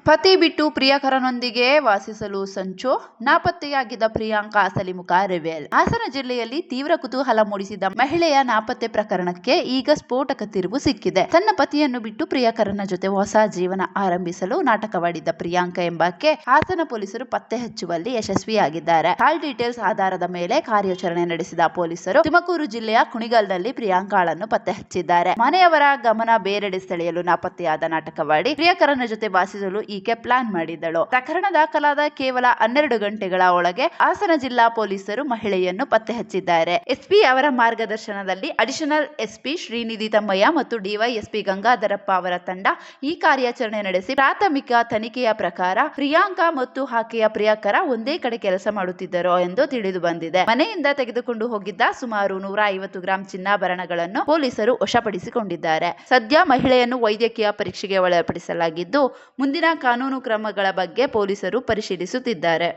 ಪತಿ ಬಿಟ್ಟು ಪ್ರಿಯಕರನೊಂದಿಗೆ ವಾಸಿಸಲು ಸಂಚು, ನಾಪತ್ತೆಯಾಗಿದ್ದ ಪ್ರಿಯಾಂಕಾ ಅಸಲಿ ಮುಖ ರಿವೀಲ್. ಹಾಸನ ಜಿಲ್ಲೆಯಲ್ಲಿ ತೀವ್ರ ಕುತೂಹಲ ಮೂಡಿಸಿದ್ದ ಮಹಿಳೆಯ ನಾಪತ್ತೆ ಪ್ರಕರಣಕ್ಕೆ ಈಗ ಸ್ಫೋಟಕ ತಿರುವು ಸಿಕ್ಕಿದೆ. ತನ್ನ ಪತಿಯನ್ನು ಬಿಟ್ಟು ಪ್ರಿಯಕರನ ಜೊತೆ ಹೊಸ ಜೀವನ ಆರಂಭಿಸಲು ನಾಟಕವಾಡಿದ್ದ ಪ್ರಿಯಾಂಕಾ ಎಂಬಾಕೆ ಹಾಸನ ಪೊಲೀಸರು ಪತ್ತೆ ಹಚ್ಚುವಲ್ಲಿ ಯಶಸ್ವಿಯಾಗಿದ್ದಾರೆ. ಕಾಲ್ ಡೀಟೇಲ್ಸ್ ಆಧಾರದ ಮೇಲೆ ಕಾರ್ಯಾಚರಣೆ ನಡೆಸಿದ ಪೊಲೀಸರು ತುಮಕೂರು ಜಿಲ್ಲೆಯ ಕುಣಿಗಲ್ನಲ್ಲಿ ಪ್ರಿಯಾಂಕಾಳನ್ನು ಪತ್ತೆ ಹಚ್ಚಿದ್ದಾರೆ. ಮನೆಯವರ ಗಮನ ಬೇರೆಡೆ ಸೆಳೆಯಲು ನಾಪತ್ತೆಯಾದ ನಾಟಕವಾಡಿ ಪ್ರಿಯಕರನ ಜೊತೆ ವಾಸಿಸಲು ಈಕೆ ಪ್ಲಾನ್ ಮಾಡಿದ್ದಳು. ಪ್ರಕರಣ ದಾಖಲಾದ ಕೇವಲ 12 ಗಂಟೆಗಳ ಒಳಗೆ ಹಾಸನ ಜಿಲ್ಲಾ ಪೊಲೀಸರು ಮಹಿಳೆಯನ್ನು ಪತ್ತೆ ಹಚ್ಚಿದ್ದಾರೆ. ಎಸ್ಪಿ ಅವರ ಮಾರ್ಗದರ್ಶನದಲ್ಲಿ ಅಡಿಷನಲ್ ಎಸ್ಪಿ ಶ್ರೀನಿಧಿ ತಮ್ಮಯ್ಯ ಮತ್ತು ಡಿವೈಎಸ್ಪಿ ಗಂಗಾಧರಪ್ಪ ಅವರ ತಂಡ ಈ ಕಾರ್ಯಾಚರಣೆ ನಡೆಸಿ ಪ್ರಾಥಮಿಕ ತನಿಖೆಯ ಪ್ರಕಾರ ಪ್ರಿಯಾಂಕಾ ಮತ್ತು ಆಕೆಯ ಪ್ರಿಯಕರ ಒಂದೇ ಕಡೆ ಕೆಲಸ ಮಾಡುತ್ತಿದ್ದರು ಎಂದು ತಿಳಿದು ಬಂದಿದೆ. ಮನೆಯಿಂದ ತೆಗೆದುಕೊಂಡು ಹೋಗಿದ್ದ ಸುಮಾರು 150 ಗ್ರಾಂ ಚಿನ್ನಾಭರಣಗಳನ್ನು ಪೊಲೀಸರು ವಶಪಡಿಸಿಕೊಂಡಿದ್ದಾರೆ. ಸದ್ಯ ಮಹಿಳೆಯನ್ನು ವೈದ್ಯಕೀಯ ಪರೀಕ್ಷೆಗೆ ಒಳಪಡಿಸಲಾಗಿದ್ದು ಮುಂದಿನ ಕಾನೂನು ಕ್ರಮಗಳ ಬಗ್ಗೆ ಪೊಲೀಸರು ಪರಿಶೀಲಿಸುತ್ತಿದ್ದಾರೆ.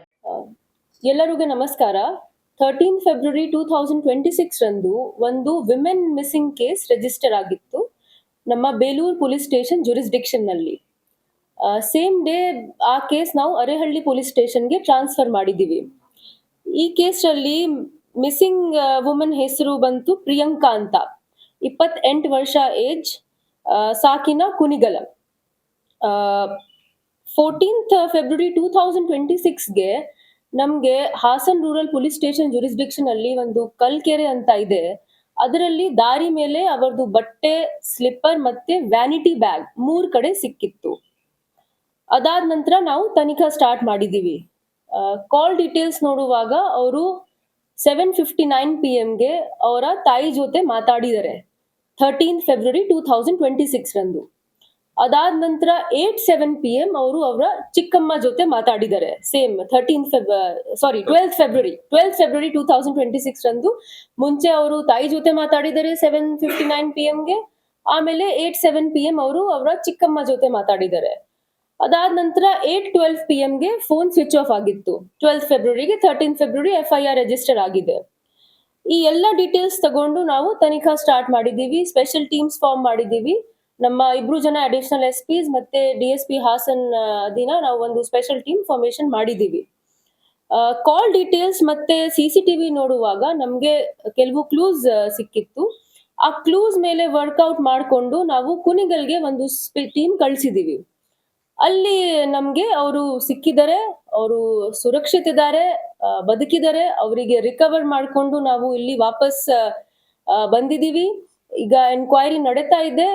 ಎಲ್ಲರಿಗೂ ನಮಸ್ಕಾರ. 13 ಫೆಬ್ರವರಿ 2026 ರಂದು ಒಂದು ವಿಮೆನ್ ಮಿಸ್ಸಿಂಗ್ ಕೇಸ್ ರಿಜಿಸ್ಟರ್ ಆಗಿತ್ತು ನಮ್ಮ ಬೇಲೂರು ಪೊಲೀಸ್ ಸ್ಟೇಷನ್ ಜುರಿಸ್ಡಿಕ್ಷನ್ ನಲ್ಲಿ. ಸೇಮ್ ಡೇ ಆ ಕೇಸ್ ನಾವು ಅರೇಹಳ್ಳಿ ಪೊಲೀಸ್ ಸ್ಟೇಷನ್ಗೆ ಟ್ರಾನ್ಸ್ಫರ್ ಮಾಡಿದ್ದೀವಿ. ಈ ಕೇಸ್ ಅಲ್ಲಿ ಮಿಸ್ಸಿಂಗ್ ವುಮನ್ ಹೆಸರು ಬಂತು ಪ್ರಿಯಾಂಕಾ ಅಂತ. 28 ವರ್ಷ ಏಜ್, ಸಾಕಿನ ಕುಣಿಗಲ. 14th ಫೆಬ್ರವರಿ 2026ಗೆ ನಮ್ಗೆ Hassan rural police station jurisdiction ಅಲ್ಲಿ ಒಂದು ಕಲ್ಕೆರೆ ಅಂತ ಇದೆ. ಅದರಲ್ಲಿ ದಾರಿ ಮೇಲೆ ಅವರದು ಬಟ್ಟೆ, ಸ್ಲಿಪ್ಪರ್ ಮತ್ತೆ ವ್ಯಾನಿಟಿ ಬ್ಯಾಗ್ 3 ಕಡೆ ಸಿಕ್ಕಿತ್ತು. ಅದಾದ ನಂತರ ನಾವು ತನಿಖಾ ಸ್ಟಾರ್ಟ್ ಮಾಡಿದೀವಿ. ಕಾಲ್ ಡೀಟೇಲ್ಸ್ ನೋಡುವಾಗ ಅವರು 7:59 PM ಗೆ ಅವರ ತಾಯಿ ಜೊತೆ ಮಾತಾಡಿದ್ದಾರೆ 13th ಫೆಬ್ರವರಿ 2026 ರಂದು. ಅದಾದ ನಂತರ 8:07 PM ಅವರು ಅವರ ಚಿಕ್ಕಮ್ಮ ಜೊತೆ ಮಾತಾಡಿದ್ದಾರೆ. ಸೇಮ್ 12th ಫೆಬ್ರವರಿ 2026 ರಂದು. ಮುಂಚೆ ಅವರು ತಾಯಿ ಜೊತೆ ಮಾತಾಡಿದ್ದಾರೆ 7:59 PM ಗೆ. ಆಮೇಲೆ 8:07 PM ಅವರು ಅವರ ಚಿಕ್ಕಮ್ಮ ಜೊತೆ ಮಾತಾಡಿದ್ದಾರೆ. ಅದಾದ ನಂತರ 8:12 PM ಗೆ ಫೋನ್ ಸ್ವಿಚ್ ಆಫ್ ಆಗಿತ್ತು. 12th ಫೆಬ್ರವರಿಗೆ 13th February FIR register ಆಗಿದೆ. ಈ ಎಲ್ಲ ಡೀಟೇಲ್ಸ್ ತಗೊಂಡು ನಾವು ತನಿಖಾ ಸ್ಟಾರ್ಟ್ ಮಾಡಿದೀವಿ. ಸ್ಪೆಷಲ್ ಟೀಮ್ಸ್ ಫಾರ್ಮ್ ಮಾಡಿದೀವಿ. ನಮ್ಮ 2 ಜನ ಅಡಿಷನಲ್ ಎಸ್ಪಿಸ್ ಮತ್ತೆ DSP ಹಾಸನ್ ದಿನ ನಾವು ಒಂದು ಸ್ಪೆಷಲ್ ಟೀಮ್ ಫಾರ್ಮೇಶನ್ ಮಾಡಿದೀವಿ. ಕಾಲ್ ಡೀಟೇಲ್ಸ್ ಮತ್ತೆ CCTV ನೋಡುವಾಗ ನಮ್ಗೆ ಕೆಲವು ಕ್ಲೂಸ್ ಸಿಕ್ಕಿತ್ತು. ಆ ಕ್ಲೂಸ್ ಮೇಲೆ ವರ್ಕ್ಔಟ್ ಮಾಡಿಕೊಂಡು ನಾವು ಕುಣಿಗಲ್ಗೆ ಒಂದು ಟೀಮ್ ಕಳಿಸಿದೀವಿ. ಅಲ್ಲಿ ನಮ್ಗೆ ಅವರು ಸಿಕ್ಕಿದ್ದಾರೆ, ಅವರು ಸುರಕ್ಷಿತ ಇದ್ದಾರೆ, ಬದುಕಿದ್ದಾರೆ. ಅವರಿಗೆ ರಿಕವರ್ ಮಾಡಿಕೊಂಡು ನಾವು ಇಲ್ಲಿ ವಾಪಸ್ ಬಂದಿದೀವಿ. ಈಗ ಎನ್ಕ್ವೈರಿ ನಡೀತಾ ಇದೆ.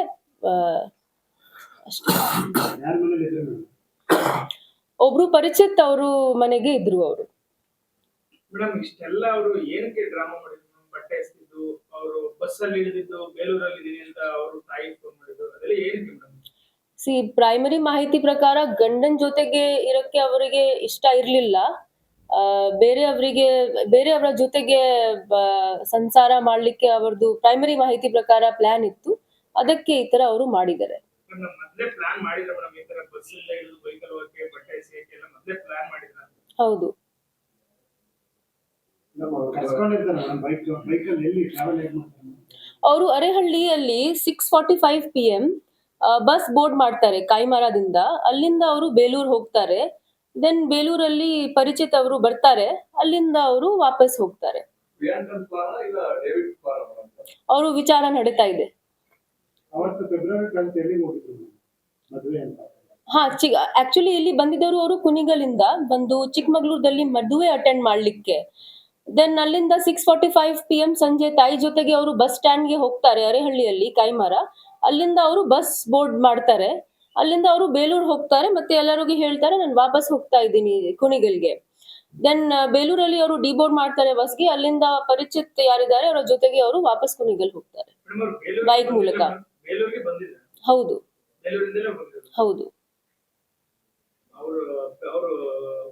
ಒಬ್ರು ಪರಿಚಿತ್ ಅವರು ಮನೆಗೆ ಇದ್ರು. ಅವರು ಮೇಡಮ್ ಇಷ್ಟೆಲ್ಲ ಅವರು ಏನಕ್ಕೆ ಡ್ರಾಮಾ ಮಾಡಿದ್ರು? ಬಟ್ಟೆ ಎಸ್ತಿದ್ದು, ಅವರು ಬಸ್ ಅಲ್ಲಿ ಇಳಿದಿದ್ದು, ಬೇಲೂರಲ್ಲಿ ಇದೀನಿ ಅಂತ ಅವರು ತಾಯಿ ಫೋನ್ ಮಾಡಿದ್ರು, ಅದೆಲ್ಲ ಏನಕ್ಕೆ ಮೇಡಮ್? ಪ್ರೈಮರಿ ಮಾಹಿತಿ ಪ್ರಕಾರ ಗಂಡನ್ ಜೊತೆಗೆ ಇರಕ್ಕೆ ಅವರಿಗೆ ಇಷ್ಟ ಇರ್ಲಿಲ್ಲ. ಬೇರೆಯವರ ಜೊತೆಗೆ ಸಂಸಾರ ಮಾಡ್ಲಿಕ್ಕೆ ಅವರದು ಪ್ರೈಮರಿ ಮಾಹಿತಿ ಪ್ರಕಾರ ಪ್ಲಾನ್ ಇತ್ತು. ಅದಕ್ಕೆ ಈ ತರ ಅವರು ಮಾಡಿದ್ದಾರೆ. ಮೊದಲೇ ಪ್ಲಾನ್ ಮಾಡಿದ್ರು ಮೇಡಮ್, ಈ ತರ ಬಸ್ ಇಂದ ಇಳಿದು ಬೈಕ್ ಅಲ್ಲಿ ಹೋಗಕ್ಕೆ, ಬಟ್ಟೆ ಎಸೆಯಕ್ಕೆ ಎಲ್ಲ ಮೊದಲೇ ಪ್ಲಾನ್ ಮಾಡಿದ್ರು. ಹೌದು. ಅವರು ಅರೇಹಳ್ಳಿಯಲ್ಲಿ 6:45 PM ಬಸ್ ಬೋರ್ಡ್ ಮಾಡ್ತಾರೆ ಕಾಯಿಮರದಿಂದ. ಅಲ್ಲಿಂದ ಅವರು ಬೇಲೂರು ಹೋಗ್ತಾರೆ. ದೆನ್ ಬೇಲೂರಲ್ಲಿ ಪರಿಚಿತ್ ಅವರು ಬರ್ತಾರೆ. ಅಲ್ಲಿಂದ ಅವರು ವಾಪಸ್ ಹೋಗ್ತಾರೆ. ಅವರು ವಿಚಾರ ನಡೀತಾ ಇದೆ. ಆಕ್ಚುಲಿ ಇಲ್ಲಿ ಬಂದಿದ್ದವರು ಅವರು ಕುಣಿಗಲಿಂದ ಬಂದು ಚಿಕ್ಕಮಗಳೂರಲ್ಲಿ ಮದುವೆ ಅಟೆಂಡ್ ಮಾಡ್ಲಿಕ್ಕೆ. ದೆನ್ ಅಲ್ಲಿಂದ 6:45 PM ಸಂಜೆ ತಾಯಿ ಜೊತೆಗೆ ಅವರು ಬಸ್ ಸ್ಟ್ಯಾಂಡ್ಗೆ ಹೋಗ್ತಾರೆ ಅರೇಹಳ್ಳಿಯಲ್ಲಿ ಕಾಯಿಮರ. ಅಲ್ಲಿಂದ ಅವರು ಬಸ್ ಬೋರ್ಡ್ ಮಾಡ್ತಾರೆ. ಅಲ್ಲಿಂದ ಅವರು ಬೇಲೂರು ಹೋಗ್ತಾರೆ. ಮತ್ತೆ ಎಲ್ಲರಿಗೂ ಹೇಳ್ತಾರೆ ನಾನು ವಾಪಸ್ ಹೋಗ್ತಾ ಇದ್ದೀನಿ ಕುಣಿಗಲ್ಗೆ. ದೆನ್ ಬೇಲೂರಲ್ಲಿ ಅವರು ಡಿಬೋರ್ಡ್ ಮಾಡ್ತಾರೆ ಬಸ್ಗೆ. ಅಲ್ಲಿಂದ ಪರಿಚಿತ್ ಯಾರಿದ್ದಾರೆ ಅವರ ಜೊತೆಗೆ ಅವರು ವಾಪಸ್ ಕುಣಿಗಲ್ ಹೋಗ್ತಾರೆ ಬೈಕ್ ಮೂಲಕ. ಹೌದು ಹೌದು. ಅವರು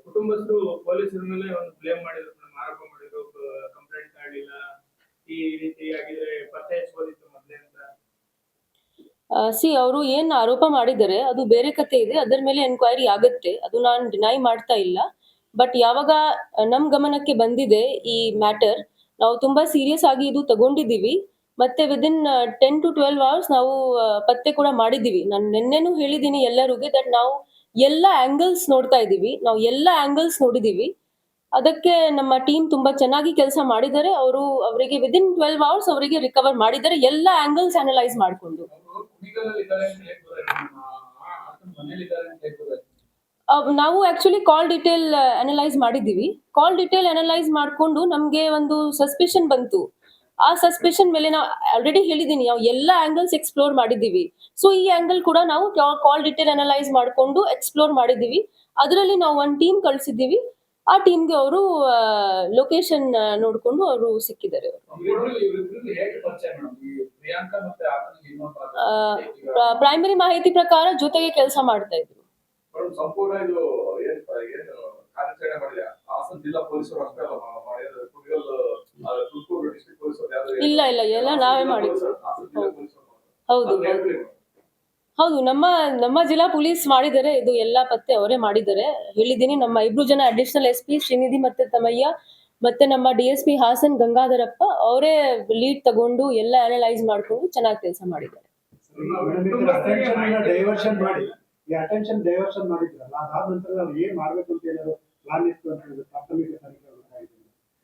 ಕುಟುಂಬಸ್ಥರು ಪೊಲೀಸರ ಮೇಲೆ ಒಂದು ಬ್ಲೇಮ್ ಮಾಡಿದ್ರು, ಆರೋಪ ಮಾಡಿದ್ರು, ಕಂಪ್ಲೇಂಟ್ ಮಾಡಲಿಲ್ಲ, ಈ ರೀತಿ ಆಗಿದ್ರೆ ಪತ್ತೆ ಹಚ್ಚಬಹುದಿತ್ತು ಮೊದಲೇ ಅಂತ. ಅವರು ಏನ್ ಆರೋಪ ಮಾಡಿದ್ದಾರೆ ಅದು ಬೇರೆ ಕತೆ ಇದೆ. ಅದರ ಮೇಲೆ ಎನ್ಕ್ವೈರಿ ಆಗುತ್ತೆ. ಅದು ನಾನು ಡಿನೈ ಮಾಡ್ತಾ ಇಲ್ಲ. ಬಟ್ ಯಾವಾಗ ನಮ್ ಗಮನಕ್ಕೆ ಬಂದಿದೆ ಈ ಮ್ಯಾಟರ್, ನಾವು ತುಂಬಾ ಸೀರಿಯಸ್ ಆಗಿ ಇದು ತಗೊಂಡಿದೀವಿ. ಮತ್ತೆ ವಿದಿನ್ 10 to 12 hours ನಾವು ಪತ್ತೆ ಕೂಡ ಮಾಡಿದೀವಿ. ನಾನು ನಿನ್ನೆನೂ ಹೇಳಿದೀನಿ ಎಲ್ಲರಿಗೂ ದಟ್ ನಾವು ಎಲ್ಲ ಆಂಗಲ್ಸ್ ನೋಡ್ತಾ ಇದೀವಿ, ನಾವು ಎಲ್ಲ ಆಂಗಲ್ಸ್ ನೋಡಿದೀವಿ. ಅದಕ್ಕೆ ನಮ್ಮ ಟೀಮ್ ತುಂಬಾ ಚೆನ್ನಾಗಿ ಕೆಲಸ ಮಾಡಿದ್ದಾರೆ. ಅವರಿಗೆ ವಿದಿನ್ 12 ಅವರ್ಸ್ ಅವರಿಗೆ ರಿಕವರ್ ಮಾಡಿದ್ದಾರೆ, ಎಲ್ಲ ಆಂಗಲ್ಸ್ ಅನಲೈಸ್ ಮಾಡ್ಕೊಂಡು. ಅವರು ಕುಣಿಗಲಲ್ಲಿ ಇದ್ದಾರೆ ಅಂತ ಹೇಗೆ ಗೊತ್ತಾಯ್ತು? ನಿಮ್ಮ ಆತನ ಮನೇಲಿ ಇದ್ದಾರೆ ಅಂತ ಹೇಗೆ ಗೊತ್ತಾಯ್ತು? ನಾವು ಆಕ್ಚುಲಿ ಕಾಲ್ ಡಿಟೇಲ್ ಅನಲೈಸ್ ಮಾಡಿದೀವಿ. ಕಾಲ್ ಡಿಟೇಲ್ ಅನಲೈಸ್ ಮಾಡ್ಕೊಂಡು ನಮ್ಗೆ ಒಂದು ಸಸ್ಪಿಷನ್ ಬಂತು. ಆ ಸಸ್ಪಿಷನ್ ಮೇಲೆ ನಾವು ಆಲ್ರೆಡಿ ಹೇಳಿದೀನಿ, ನಾವು ಎಲ್ಲ ಆಂಗಲ್ಸ್ ಎಕ್ಸ್ಪ್ಲೋರ್ ಮಾಡಿದೀವಿ. ಸೊ ಈ ಆಂಗಲ್ ಕೂಡ ನಾವು ಕಾಲ್ ಡಿಟೇಲ್ ಅನಲೈಸ್ ಮಾಡ್ಕೊಂಡು ಎಕ್ಸ್ಪ್ಲೋರ್ ಮಾಡಿದೀವಿ. ಅದರಲ್ಲಿ ನಾವು ಒಂದು ಟೀಮ್ ಕಳ್ಸಿದ್ದೀವಿ. ಆ ಟೀಮ್ಗೆ ಅವರು ಲೊಕೇಶನ್ ನೋಡ್ಕೊಂಡು ಅವರು ಸಿಕ್ಕಿದ್ದಾರೆ. ಇವ್ರಿಬ್ರು ಹೇಗೆ ಪರಿಚಯ ಮೇಡಮ್? ಈ ಪ್ರಿಯಾಂಕಾ ಮತ್ತೆ ಆತನಿಗೆ ಇನ್ನೊಬ್ಬ ಪ್ರೈಮರಿ ಮಾಹಿತಿ ಪ್ರಕಾರ ಜೊತೆಗೆ ಕೆಲಸ ಮಾಡ್ತಾ ಇದ್ರು. ಮೇಡಮ್ ಸಂಪೂರ್ಣ ಇದು ಏನು ಕಾರ್ಯಾಚರಣೆ ಮಾಡಿದೆ ಹಾಸನ ಜಿಲ್ಲಾ ಪೊಲೀಸರು ಅಷ್ಟೇ ಅಲ್ಲ ಮಾಡಿದ್ರೆ ಕುಣಿಗಲ್ ತುಮಕೂರು ಡಿಸ್ಟ್ರಿಕ್ಟ್ ಪೊಲೀಸರು ಯಾರು ಇಲ್ಲ ಎಲ್ಲ ನಾವೇ ಮಾಡಿದ್ವಿ. ಹಾಸನ ಜಿಲ್ಲಾ ಪೊಲೀಸರು ಹೌದು ಹೌದು, ನಮ್ಮ ಜಿಲ್ಲಾ ಪೊಲೀಸ್ ಮಾಡಿದ್ದಾರೆ. ಇದು ಎಲ್ಲಾ ಪತ್ತೆ ಅವರೇ ಮಾಡಿದ್ದಾರೆ. ಹೇಳಿದ್ದೀನಿ, ನಮ್ಮ 2 ಜನ ಅಡಿಷನಲ್ SP ಶ್ರೀನಿಧಿ ಮತ್ತೆ ತಮಯ್ಯ ಮತ್ತೆ ನಮ್ಮ DSP ಹಾಸನ್ ಗಂಗಾಧರಪ್ಪ ಅವರೇ ಲೀಡ್ ತಗೊಂಡು ಎಲ್ಲ ಅನಲೈಸ್ ಮಾಡ್ಕೊಂಡು ಚೆನ್ನಾಗಿ ಕೆಲಸ ಮಾಡಿದ್ದಾರೆ. ಡೈವರ್ಷನ್ ಮಾಡಿ ಈ ಅಟೆನ್ಷನ್ ಡೈವರ್ಷನ್ ಮಾಡಿದ್ರಲ್ಲ, ಅದಾದ ನಂತರ ನಾವು ಏನ್ ಮಾಡ್ಬೇಕು ಅಂತ ಏನಾದ್ರು ಪ್ಲಾನ್ ಇತ್ತು ಅಂತ ಹೇಳಿದ್ರೆ ಪ್ರಾಥಮಿಕ ತನಿಖೆ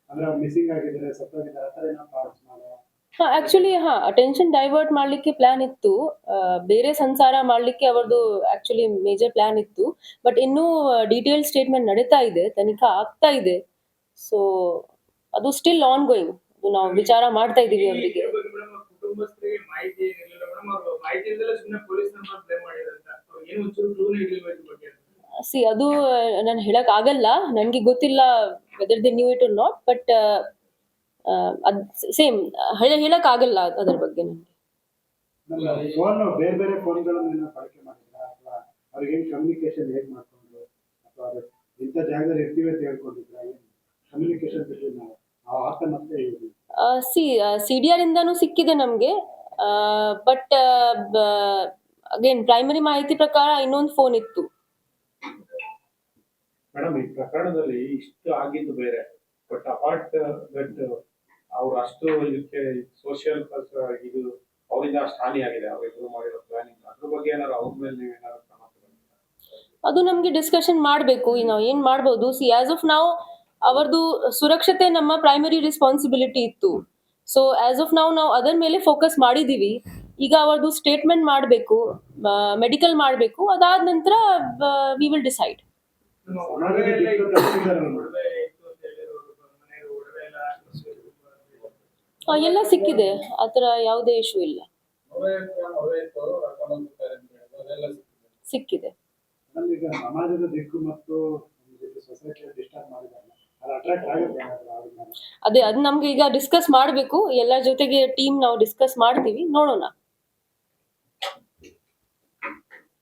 ಅಂದ್ರೆ ಅವ್ರು ಮಿಸ್ಸಿಂಗ್ ಆಗಿದ್ದಾರೆ, ಸತ್ತೋಗಿದ್ದಾರೆ, ಆತರ ಏನೋ ಪಾರ್ಟ್ಸ್ ಆಕ್ಚುಲಿ ಅಟೆನ್ಷನ್ ಡೈವರ್ಟ್ ಮಾಡ್ಲಿಕ್ಕೆ ಪ್ಲಾನ್ ಇತ್ತು. ಬೇರೆ ಸಂಸಾರ ಮಾಡ್ಲಿಕ್ಕೆ ಅವರದು ಆಕ್ಚುಲಿ ಮೇಜರ್ ಪ್ಲಾನ್ ಇತ್ತು. ಬಟ್ ಇನ್ನೂ ಡೀಟೇಲ್ ಸ್ಟೇಟ್ಮೆಂಟ್ ನಡೀತಾ ಇದೆ, ತನಿಖಾ ಆಗ್ತಾ ಇದೆ. ಸೊ ಅದು ಸ್ಟಿಲ್ ಆನ್ ಗೋಯಿಂಗ್. ಅದು ನಾವು ವಿಚಾರ ಮಾಡ್ತಾ ಇದೀವಿ ಅವರಿಗೆ. ಕುಟುಂಬಸ್ಥರಿಗೆ ಮಾಹಿತಿ ಏನಿಲ್ಲ ಮೇಡಮ್, ಅವರು ಮಾಹಿತಿ ಇಲ್ಲದೆ ಸುಮ್ಮನೆ ಪೊಲೀಸ್ ನಂಬರ್ ಬ್ಲೇಮ್ ಮಾಡಿದಾರಂತ. ಅವ್ರಿಗೆ ಏನು ಒಂಚೂರು ಕ್ಲೂನೇ ಇರ್ಲಿಲ್ವಾ ಇದ್ರ ಬಗ್ಗೆ? ಅದು ನಾನು ಹೇಳಕ್ ಆಗಲ್ಲ, ನನ್ಗೆ ಗೊತ್ತಿಲ್ಲ whether they knew it or not. But ಅದ್ ಸೇಮ್ ಹೇಳಕ್ ಆಗಲ್ಲ ಅದ್ರ ಬಗ್ಗೆ ನನ್ಗೆ. ಫೋನ್ ಬೇರೆ ಬೇರೆ ಫೋನ್ಗಳನ್ನು ಬಳಕೆ ಮಾಡಿದ್ರ ಅಥವಾ ಅವ್ರಿಗೆ ಕಮ್ಯುನಿಕೇಶನ್ ಹೇಗ್ ಮಾಡ್ಕೊಂಡು ಅಥವಾ ಅದು ಇಂಥ ಜಾಗದಲ್ಲಿ ಇರ್ತೀವಿ ಅಂತ ಹೇಳ್ಕೊಂಡಿದ್ರ ಕಮ್ಯುನಿಕೇಶನ್ ಬಿಟ್ಟು ನಾವು ಆತ ಮತ್ತೆ CDR ಇಂದಾನು ಸಿಕ್ಕಿದೆ ನಮ್ಗೆ. ಬಟ್ ಅಗೇನ್ ಪ್ರೈಮರಿ ಮಾಹಿತಿ ಪ್ರಕಾರ ಇನ್ನೊಂದು ಫೋನ್ ಇತ್ತು. ಮೇಡಮ್, ಈ ಪ್ರಕರಣದಲ್ಲಿ ಇಷ್ಟು ಆಗಿದ್ದು ಬೇರೆ, ಬಟ್ ಅಪಾರ್ಟ್ ದಟ್ ಅವ್ರು ಅಷ್ಟು ಇದಕ್ಕೆ ಸೋಷಿಯಲ್ ಇದು ಅವರಿಂದ ಅಷ್ಟು ಹಾನಿ ಆಗಿದೆ ಅವ್ರಿಗೆ ಮಾಡಿರೋ ಪ್ಲಾನಿಂಗ್, ಅದ್ರ ಬಗ್ಗೆ ಏನಾದ್ರು ಅವ್ರ ಮೇಲೆ ನೀವು ಏನಾದ್ರು ಕ್ರಮ ತಗೊಂಡಿದ್ದೀರಾ? ಅದು ನಮ್ಗೆ ಡಿಸ್ಕಷನ್ ಮಾಡ್ಬೇಕು. ನಾವು ಏನ್ ಮಾಡ್ಬೋದು, ಆಸ್ ಆಫ್ ನಾವು ಅವರದು ಸುರಕ್ಷತೆ ನಮ್ಮ ಪ್ರೈಮರಿ ರೆಸ್ಪಾನ್ಸಿಬಿಲಿಟಿ ಇತ್ತು. ಸೊ ಆಸ್ ಆಫ್ ನಾವು ಅದರ ಮೇಲೆ ಫೋಕಸ್ ಮಾಡಿದೀವಿ. ಈಗ ಅವರದು ಸ್ಟೇಟ್ಮೆಂಟ್ ಮಾಡಬೇಕು, ಮೆಡಿಕಲ್ ಮಾಡಬೇಕು. ಅದಾದ ನಂತರ ವಿ ವಿಲ್ ಡಿಸೈಡ್. ಎಲ್ಲ ಸಿಕ್ಕಿದೆ, ಆತರ ಯಾವುದೇ ಇಶ್ಯೂ ಇಲ್ಲ, ಸಿಕ್ಕಿದೆ. ಈಗ ಸಮಾಜದ ದಿಕ್ಕು ಮತ್ತು ಸೊಸೈಟಿ ಡಿಸ್ಟರ್ಬ್ ಮಾಡಿದಾಗ ಅದು ಅಟ್ರಾಕ್ಟ್ ಆಗುತ್ತೆ. ಅದ್ ನಮ್ಗೆ ಈಗ ಡಿಸ್ಕಸ್ ಮಾಡ್ಬೇಕು. ಎಲ್ಲರ ಜೊತೆಗೆ ಟೀಮ್ ನಾವು ಡಿಸ್ಕಸ್ ಮಾಡ್ತೀವಿ, ನೋಡೋಣ.